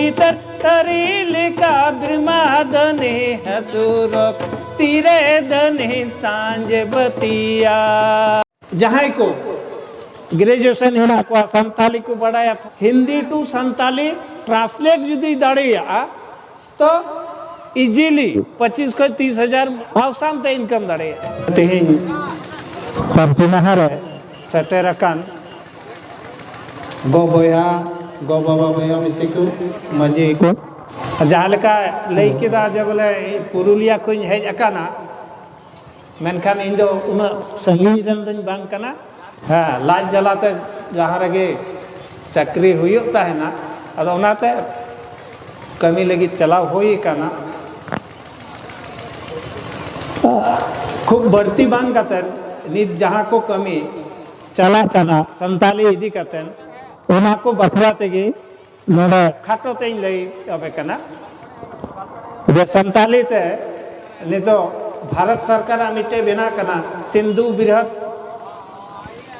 चितर तरीलिका ब्रह्मादने हसुरक तीरे दने सांझ बतिया जहां को ग्रेजुएशन हेना को संताली को बढ़ाया हिंदी टू संताली ट्रांसलेट जुदी दाड़िया तो इजीली 25 को 30,000 भावसान ते इनकम दाड़िया तेहिं पार्टी नहर सेटर अकान गो बोया गो बाबा बोया मिसी को मजे को जहाँ लेका लई केदा जे बोले पुरुलिया खुन हेज अकाना मेनखान इन दो उना संगीन रन दन बांग कना हाँ लाज जलाते जहाँ रगे चक्री हुई होता है ना अद उनाते कमी लगी चलाव होई कना खूब बढ़ती बांग कतन नित जहाँ को कमी चला कना संताली इदी कतन उना को बखरा तेगी नोड़ा खाटो तें लई अबे कना वे संताली ते नि तो भारत सरकार मिटे बिना कना सिंधु बृहत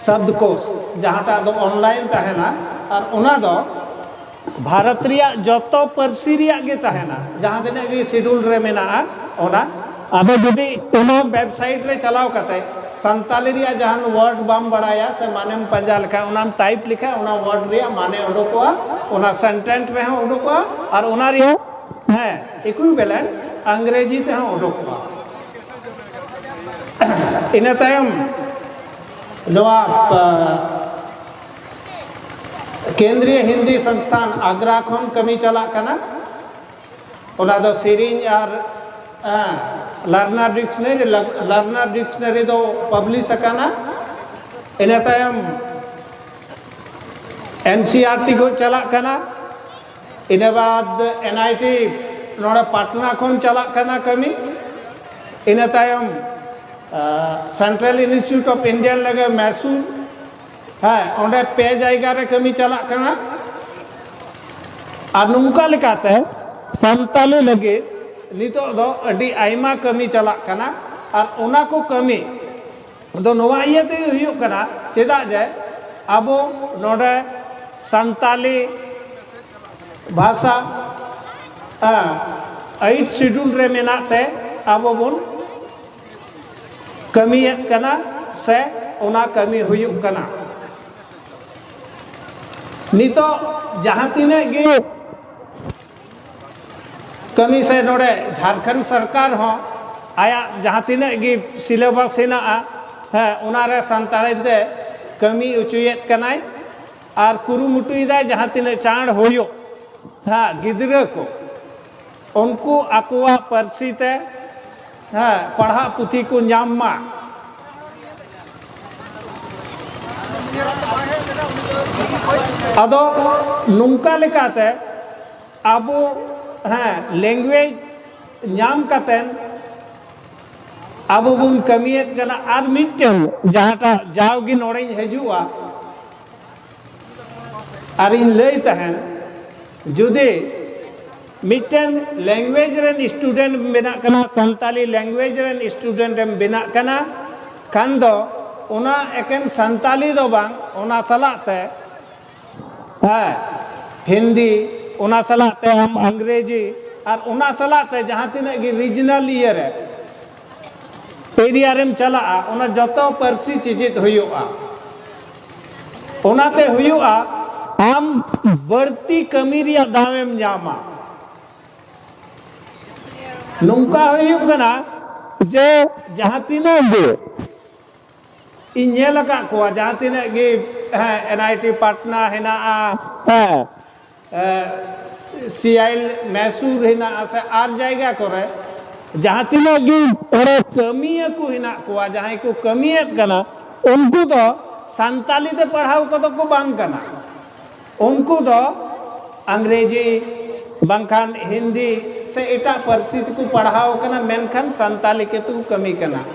शब्दकोश जहाँ दो ऑनलाइन तहना और उना दो भारत रिया जतो परसी रिया गे तहना जहाँ तिना गे शेड्यूल रे मेना ओना अबे जुदी उनो वेबसाइट रे चलाव कते संताली रिया जहां वर्ड बाम बढ़ाया से माने में पंजा लिखा उनाम टाइप लिखा उना वर्ड रिया माने उडोकोआ उना सेंटेंस में हो उडोकोआ और उना रिया है इक्विवेलेंट अंग्रेजी ते हो उडोकोआ इन तायम नवा केंद्रीय हिंदी संस्थान आगरा खन कमी चला कना उना दो सीरीज और लर्नर डिक्शनरी दो पब्लिश अकाना इन तायम एनसीईआरटी को चला कना इन बाद एनआईटी नोड़ा पटना खन चला कना कमी इन तायम सेंट्रल इंस्टीट्यूट ऑफ इंडियन लगे मैसूर है ओंडे पे जायगा रे कमी चला कना और नुंका लिखाते संताली लगे नितो दो अडी आयमा कमी चला कना और उना को कमी दो नवा इयते हुयो कना चेदा जे अबो नोडे संताली भाषा 8 शेड्यूल रे मेनाते अबो बुन कमीयत कना से उना कमी हुयो कना नितो जहाँ तिने गे कमी से नोड़े झारखंड सरकार हो आया जहाँ तिने गी सिलेबस हेना है उनारे संताली दे कमी उचुयत कनाय और कुरुमुटुयदा जहाँ तिने चांड होयो हाँ गिद्रे को उनको अकुआ परसी ते हाँ पढ़ा पुथी को न्याम्मा अदो नुंका लेकाते अबो हाँ लैंग्वेज नाम कतेन अब बुन कमियत कना आर मिटन जहाँटा जाओगी नोड़ें हजुआ और इन लई तहन जुदे मिटन लैंग्वेज रेन स्टूडेंट बिना कना संताली लैंग्वेज रेन स्टूडेंट बिना कना खान दो उना एकेन संताली दो बांग उना सलाते हाँ हिंदी उना सलाते हम अंग्रेजी और उना सलाते जहाँ तिना गी रीजनल ईयर है एरिया रेम चला उना जतो परसी चीजित हुयुआ उनाते हुयुआ हम बढ़ती कमी रिया दावेम न्यामा नुंका हुयुक कना जे जहाँ तिना गे इन्हें लगा को जहाँ तिना गे एनआईटी पटना है ना सीआईएल मैसूर है ना ऐसे आर जाएगा करे जहाँ तिना गे और कमिया को है ना को जहाँ को कमियत कना उनको तो संताली ते पढ़ाओ को तो को बांग कना उनको तो अंग्रेजी बंखान हिंदी से एटा परिस्थिति को पढ़ाओ कना मेनखान संताली के तू कमी कना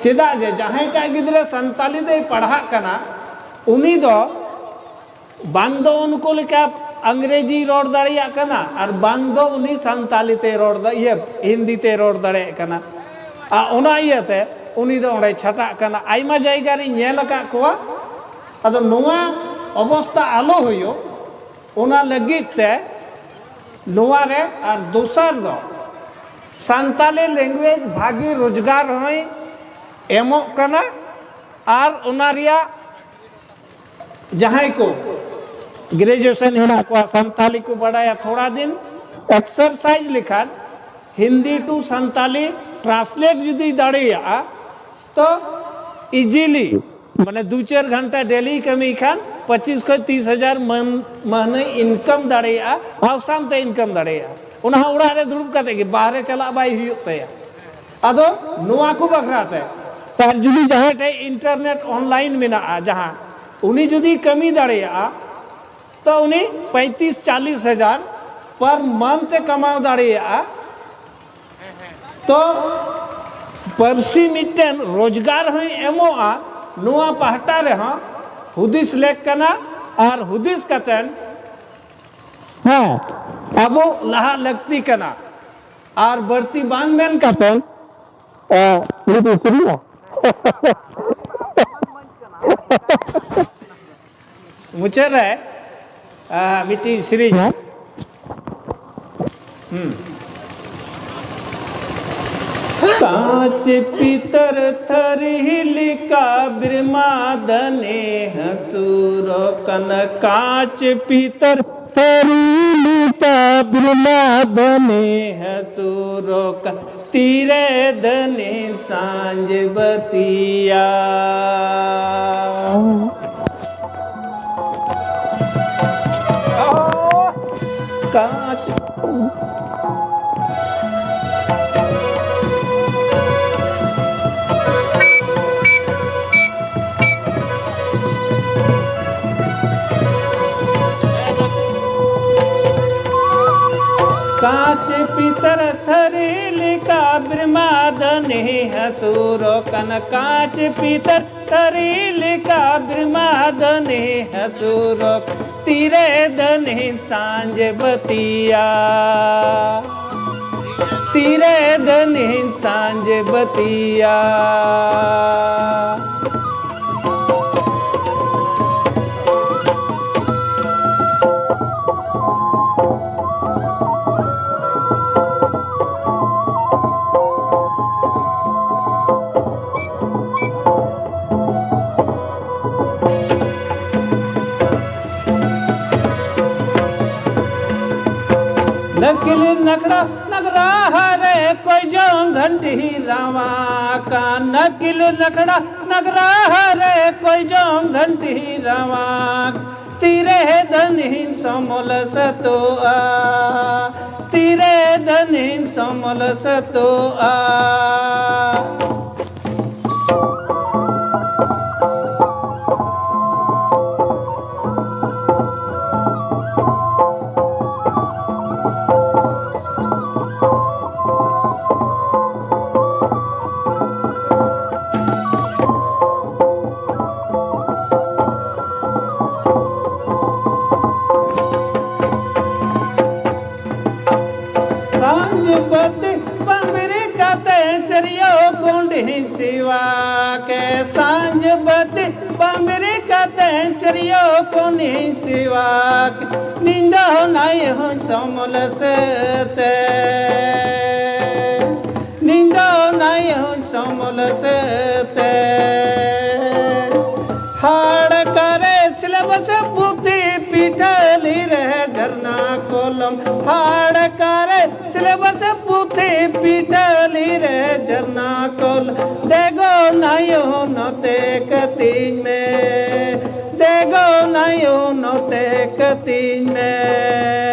चेदा जे जहाँ का गिद्रे संताली ते पढ़ा कना उन्हीं दो बांग दो उनको लेके अंग्रेजी रोड दाड़िया कना और बांग दो उन्हीं संताली ते रोड ये हिंदी ते रोड दाड़े कना उना इयते उन्हीं दो ओंडे छटा कना आइमा जायगा रे नेल का कोआ अदो नोआ अवस्था आलो होयो उना लगित ते नोआ रे और दोसर दो सान्ताली लैंग्वेज भागी रोजगार होई एमो कना और उनारिया जहां को ग्रेजुएशन हेना को सान्ताली को बढ़ाया थोड़ा दिन एक्सरसाइज लिखान हिंदी टू सान्ताली ट्रांसलेट जुदी दाड़िया तो इजीली माने 2-4 घंटा डेली कमी खान 25 को 30,000 महीने इनकम दाड़िया हाउसान ते इनकम दाड़िया उन्हा उड़ा रे दुड़ुब कते कि बाहरे चला बाई हुयुग तया अदो नुआ को बखराते सर जुदी जहां टे इंटरनेट ऑनलाइन मेना जहां उनी जुदी कमी दाड़िया तो उनी 35-40 हजार पर मंथ कमाव दाड़िया तो परसी मिटन रोजगार है एमोआ नुआ पहटा रे हाँ हुदिस लेक कना और हुदिस कतन हाँ अब लहा लगती कना और बढ़ती बांग में कतन मुझे रहे मिट्टी श्री कांच पीतर थरिलिका ब्रह्मादने हसूरो कन कांच पीतर थरिलिका ब्रह्मादने हसूरो कन तीरे धने सांझ बतिया कांच कांच पीतर थरिलिका ब्रह्मादने हसूरो कन कांच पीतर थरिलिका ब्रह्मादने हसूरो तीरे धने सांझ बतिया तीरे धने सांझ बतिया नकिल नकड़ा नगरा हरे कोई जो घंटी रावा का नकिल नकड़ा नगरा हरे कोई जो घंटी रावा तीरे धनिन समल सतो आ तीरे धनिन समल सतो आ सिवा के सांझ बती बमरी कते चरियो को नहीं सिवा निंदा हो नहीं हो समल सते निंदा हो नहीं हो समल सते हाड़ करे सिलेबस बुद्धि पिठली रहे झरना कोलम हाड़ करे सिलेबस बुद्धि पिठली रहे झरना कोल देगो नहीं हो नते कतीन में देगो नहीं हो नते कतीन में